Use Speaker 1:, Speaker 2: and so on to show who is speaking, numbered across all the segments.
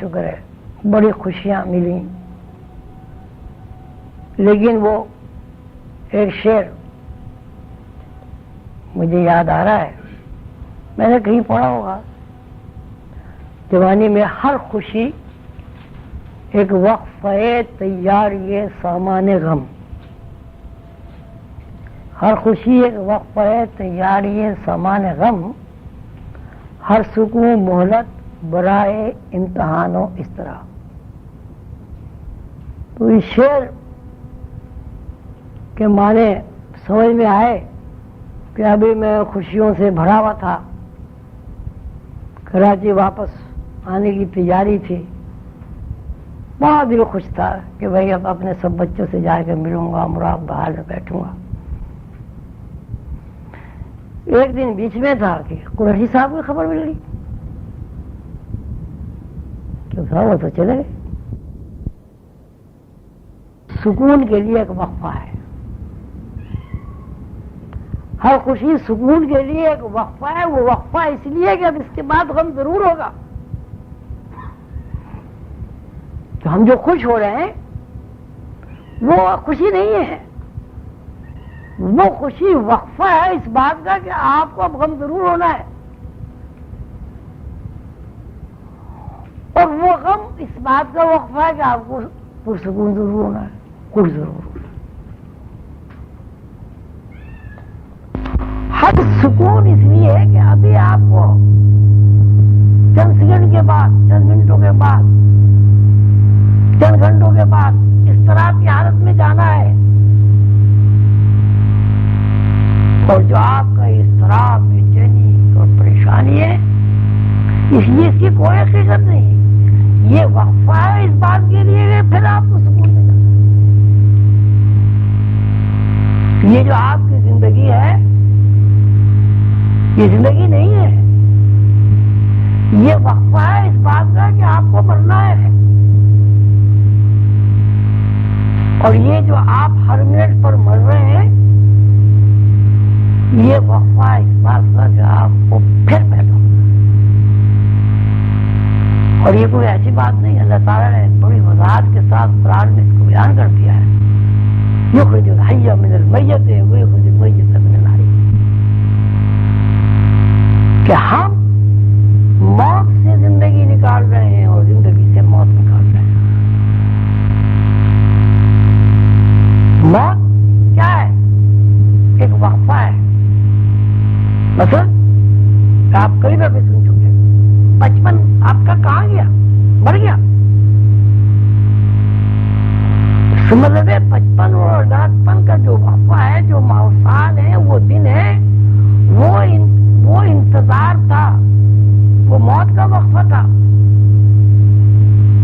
Speaker 1: شکر ہے بڑی خوشیاں ملی، لیکن وہ ایک شعر مجھے یاد آ رہا ہے، میں نے کہیں پڑھا ہوگا، جوانی میں ہر خوشی ایک وقفہ تیار یہ سامان غم، ہر خوشی ایک وقفہ تیار یہ سامان غم، ہر سکون مہلت برائے امتحان و اس طرح۔ تو اس شعر کے معنی سمجھ میں آئے کہ ابھی میں خوشیوں سے بھرا ہوا تھا، کراچی واپس آنے کی تیاری تھی، بہت دل خوش تھا کہ بھائی اب اپنے سب بچوں سے جا کے ملوں گا، مراد بحال میں بیٹھوں گا۔ ایک دن بیچ میں تھا کہ قریشی صاحب کی خبر مل گئی، وہ تو چلے گئے۔ سکون کے لیے ایک وقفہ ہے، ہر خوشی سکون کے لیے ایک وقفہ ہے، وہ وقفہ اس لیے کہ اب اس کے بعد غم ضرور ہوگا۔ تو ہم جو خوش ہو رہے ہیں وہ خوشی نہیں ہے، وہ خوشی وقفہ ہے اس بات کا کہ آپ کو اب غم ضرور ہونا ہے، اور وہ غم اس بات کا وقفہ ہے کہ آپ کو پرسکون ضرور ہونا ہے، خوش ضرور ہونا ہے۔ ہر سکون اس لیے ہے کہ ابھی آپ کو چند سیکنڈ کے بعد، چند منٹوں کے بعد، چند گھنٹوں کے بعد اس طرح کی حالت میں جانا ہے، اور جو آپ کا اس طرح بے چینی اور پریشانی ہے، اس لیے اس کی کوئی حقیقت نہیں، یہ وقفہ ہے اس بات کے لیے کہ پھر آپ کو سکون ملے گا۔ یہ جو آپ کی زندگی ہے یہ زندگی نہیں ہے، یہ وقفہ ہے اس بات کا کہ آپ کو مرنا ہے، اور یہ جو آپ ہر منٹ پر مر رہے ہیں یہ وقفہ ہے اس بات کا کہ آپ کو پھر پیدا ہونا۔ اور یہ کوئی ایسی بات نہیں، اللہ تعالیٰ نے بڑی وضاحت کے ساتھ قرآن میں اس کو بیان کر دیا ہے، یخرج الحی من المیت ویخرج المیت من الحی، کہ ہم موت سے زندگی نکال رہے ہیں اور زندگی سے موت نکال رہے ہیں۔ موت کیا ہے؟ ایک وقفہ ہے۔ مثلا آپ کئی دفعہ سن چکے، بچپن آپ کا کہاں گیا؟ مر گیا۔ مطلب بچپن اور لڑکپن کا جو وقفہ ہے، جو ماحول ہے، وہ دن ہے، وہ انتظار تھا، وہ موت کا وقفہ تھا۔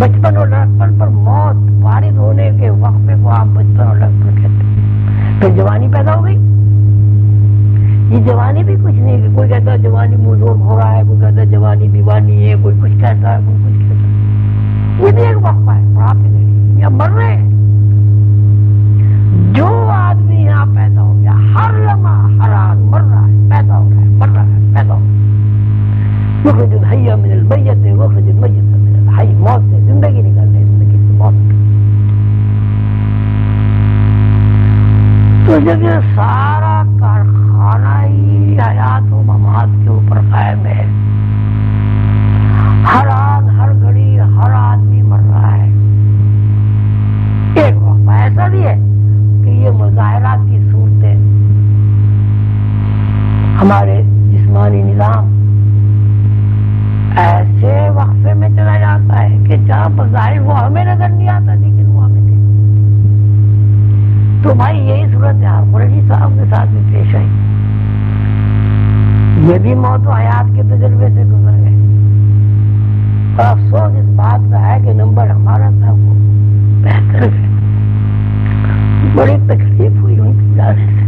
Speaker 1: بچپن اور لڑکپن پر موت وارد ہونے کے وقفے کو آپ بچپن اور لڑکپن کہتے ہیں۔ پھر جوانی پیدا ہو گئی، یہ جوانی بھی کچھ نہیں ہے، کوئی کہتا ہے جوانی موزون ہو رہا ہے، کوئی کہتا ہے جوانی دیوانی ہے، کوئی کچھ کہتا ہے، کوئی کچھ کہتا ہے، یہ بھی ایک وقفہ ہے، بڑھاپے نہیں، یا مر رہے ہیں۔ جو آدمی یہاں پیدا ہو گیا ہر لمحہ ہر آن مر رہا ہے، پیدا ہو رہا ہے، مر رہا ہے، پیدا ہو رہا ہے۔ یخرج الحی من المیت ویخرج المیت من الحی، موت سے زندگی نکال رہے، زندگی سے موت نکال۔ تو جب یہ سارا کارخانہ ہی حیات و ممات کے اوپر قائم ہے، ہر آن ہر گھڑی ہر آدمی مر رہا ہے، ایک وقت ایسا بھی ہے کہ یہ مظاہراتی صورتیں ہمارے جسمانی نظام ایسے وقفے میں چلا جاتا ہے کہ جہاں بظاہر وہ ہمیں نظر نہیں آتا لیکن وہ ہمیں دیکھتا۔ تو بھائی یہی صورت ہے قریشی صاحب کے ساتھ بھی پیش آئی، یہ بھی موت و حیات کے تجربے سے گزر گئے، اور افسوس اس بات کا ہے کہ نمبر ہمارا تھا وہ بہتر ہے۔ بڑی تکلیف ہوئی ان کے جانے سے،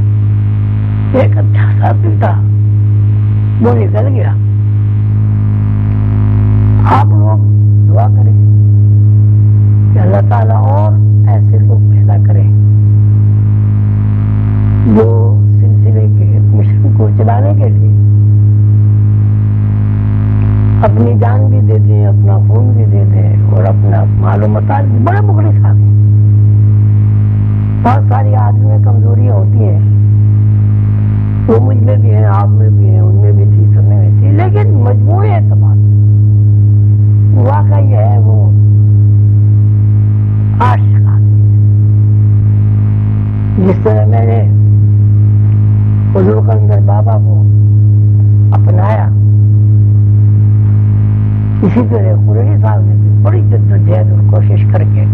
Speaker 1: ایک اچھا ساتھی تھا وہ نکل گیا۔ آپ لوگ دعا کریں کہ اللہ تعالیٰ اور ایسے لوگ پیدا کریں جو سلسلے کے مشن کو چلانے کے لیے اپنے اپنی جان بھی دے دیں، اپنا خون بھی دے دیں اور اپنا مال و متاع، بڑے مخلص آدمی۔ بہت ساری آدمی میں کمزوریاں ہوتی ہیں، وہ مجھ میں بھی ہیں، آپ میں بھی ہیں، ان میں بھی تھی، سب میں بھی تھی، لیکن مجموعی اعتبار واقعی ہے وہ عاشق آدمی۔ جس طرح میں نے حضور قلندر بابا کو اپنایا، اسی طرح قریشی صاحب نے بھی بڑی جدوجہد اور کوشش کر کے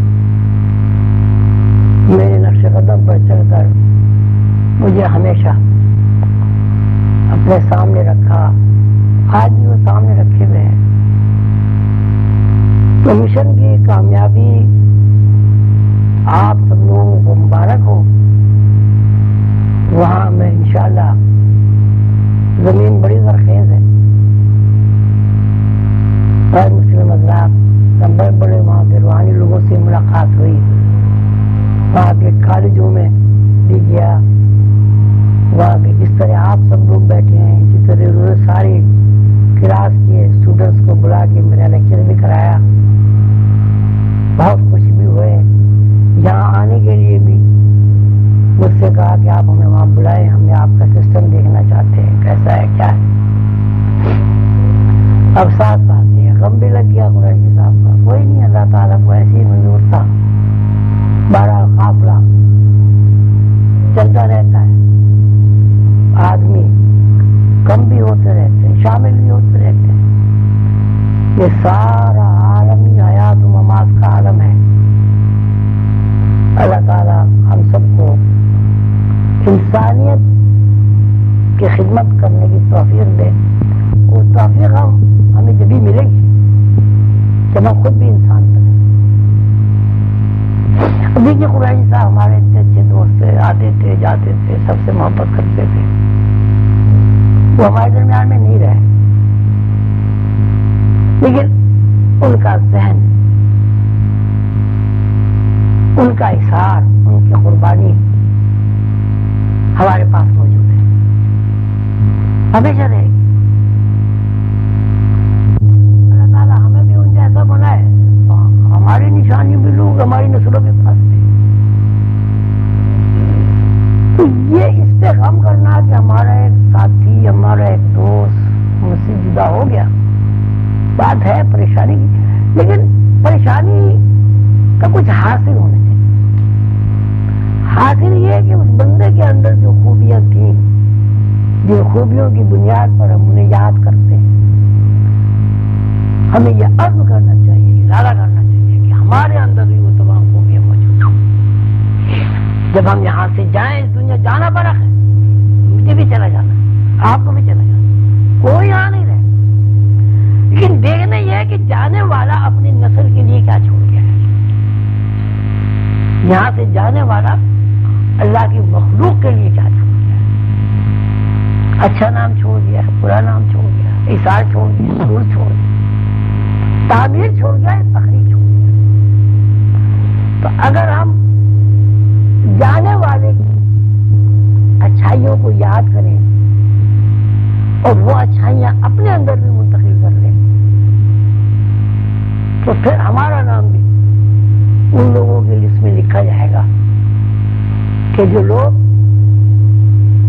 Speaker 1: میرے نقش قدم پر چل کر مجھے ہمیشہ اپنے سامنے رکھا، آج بھی وہ سامنے رکھے ہوئے ہیں۔ تو مشن کی کامیابی آپ سب لوگوں کو مبارک ہو۔ وہاں میں انشاءاللہ زمین بڑی زرخیز ہے، غیر مسلم حضرات بڑے بڑے وہاں کے روحانی لوگوں سے ملاقات ہوئی، وہاں کے کالجوں میں بھی گیا، وہاں کے جس طرح آپ سب لوگ بیٹھے ہیں اسی طرح انہوں نے ساری کلاس کے اسٹوڈنٹس کو بلا کے میرا لیکچر بھی کرایا، بہت خوشی بھی ہوئے۔ یہاں آنے کے لیے بھی مجھ سے کہا کہ آپ ہمیں وہاں بلائیں، ہمیں آپ کا سسٹم دیکھنا چاہتے ہیں، کیسا ہے کیا ہے۔ اب ساتھ ساتھ یہ غم بھی لگ گیا قریشی صاحب کا، کوئی نہیں، اللہ تعالیٰ کو ایسے ہی منظور تھا۔ بہرحال قافلہ چلتا رہتا ہے، آدمی کم بھی ہوتے رہتے ہیں، شامل بھی ہوتے رہتے ہیں، یہ سارا عالمی حیات و ممات کا عالم ہے۔ اللہ تعالیٰ ہم سب کو انسانیت کی خدمت کرنے کی توفیق دے، وہ توفیق ہمیں جبھی ملے گی جب ہم خود بھی انسان بنیں۔ دیکھیے قریشی صاحب ہمارے اتنے اچھے دوست تھے، آتے تھے جاتے تھے، سب سے محبت کرتے تھے، وہ ہمارے درمیان میں نہیں رہے، لیکن ان کا ذہن، ان کا احسار، ان کی قربانی ہمارے پاس موجود ہے، ہمیشہ رہے گی۔ اللہ تعالیٰ ہمیں بھی ان جیسا بنائے، ہماری نشانی بھی لوگ ہماری نسلوں کے پاس تھے۔ تو یہ اس پہ غم کرنا کہ ہمارا ایک ساتھی، ہمارا ایک دوست مجھ سے جدا ہو گیا، بات ہے پریشانی کی، لیکن پریشانی کا کچھ حاصل ہونا چاہیے۔ حاصل یہ کہ اس بندے کے اندر جو خوبیاں تھیں، جن خوبیوں کی بنیاد پر ہم انہیں یاد کرتے ہیں، ہمیں یہ عزم کرنا چاہیے، ارادہ کرنا چاہیے کہ ہمارے اندر بھی وہ تمام خوبیاں موجود ہوں۔ جب ہم یہاں سے جائیں، اس دنیا جانا فرق ہے، مجھے بھی چلا جانا ہے، آپ کو بھی چلا جانا، کوئی یہاں نہیں رہے، لیکن دیکھنا یہ ہے کہ جانے والا اپنی نسل کے لیے کیا چھوڑ گیا ہے۔ یہاں سے جانے والا اللہ کی مخلوق کے لیے کیا چھوڑ گیا ہے، اچھا نام چھوڑ گیا ہے، برا نام چھوڑ گیا ہے، اثار چھوڑ گیا، سرور چھوڑ گیا، تعمیر چھوڑ گیا ہے، تخریج چھوڑ گیا۔ تو اگر ہم جانے والے کی اچھائیوں کو یاد کریں اور وہ اچھائیاں اپنے اندر بھی منتقل کر لیں، تو پھر ہمارا نام بھی ان لوگوں کی لسٹ میں لکھا جائے گا کہ جو لوگ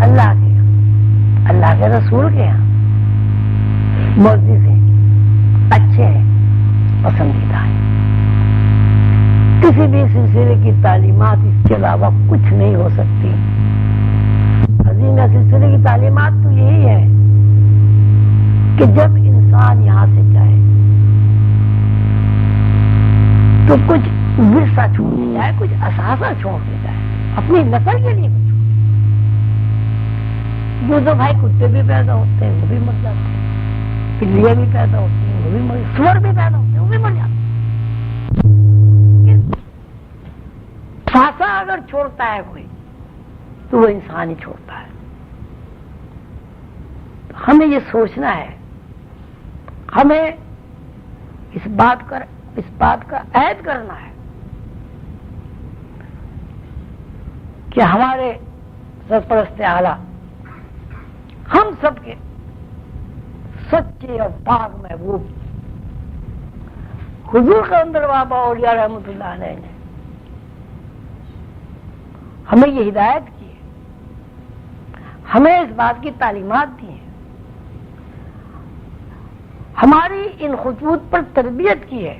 Speaker 1: اللہ کے یہاں، اللہ کے رسول کے یہاں معزز ہیں، اچھے ہیں، پسندیدہ ہیں۔ کسی بھی سلسلے کی تعلیمات اس کے علاوہ کچھ نہیں ہو سکتی۔ عظیم سلسلے کی تعلیمات تو یہی ہے کہ جب انسان یہاں سے جائے تو کچھ ورثہ چھوڑ کے جائے، کچھ اثاثہ چھوڑ کے جائے، اپنی نسل کے لیے کچھ۔ جو تو بھائی کتے بھی پیدا ہوتے ہیں وہ بھی مر جاتے ہیں، بلیاں بھی پیدا ہوتی ہیں وہ بھی مر، سور بھی پیدا ہوتے ہیں وہ بھی مر جاتے ہیں۔ اثاثہ اگر چھوڑتا ہے کوئی تو وہ انسان ہی چھوڑتا ہے۔ ہمیں یہ سوچنا ہے، ہمیں اس بات کا عہد کرنا ہے کہ ہمارے سرپرست اعلیٰ ہم سب کے سچے اور پاک محبوب حضور قلندر بابا اولیاء رحمۃ اللہ علیہ نے ہمیں یہ ہدایت کی ہے، ہمیں اس بات کی تعلیمات دی ہیں، ہماری ان خطوط پر تربیت کی ہے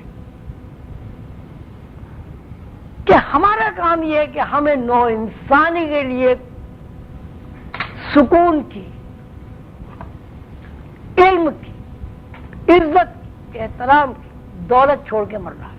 Speaker 1: کہ ہمارا کام یہ ہے کہ ہمیں نو انسانی کے لیے سکون کی، علم کی، عزت کی، احترام کی دولت چھوڑ کے مر رہا ہے۔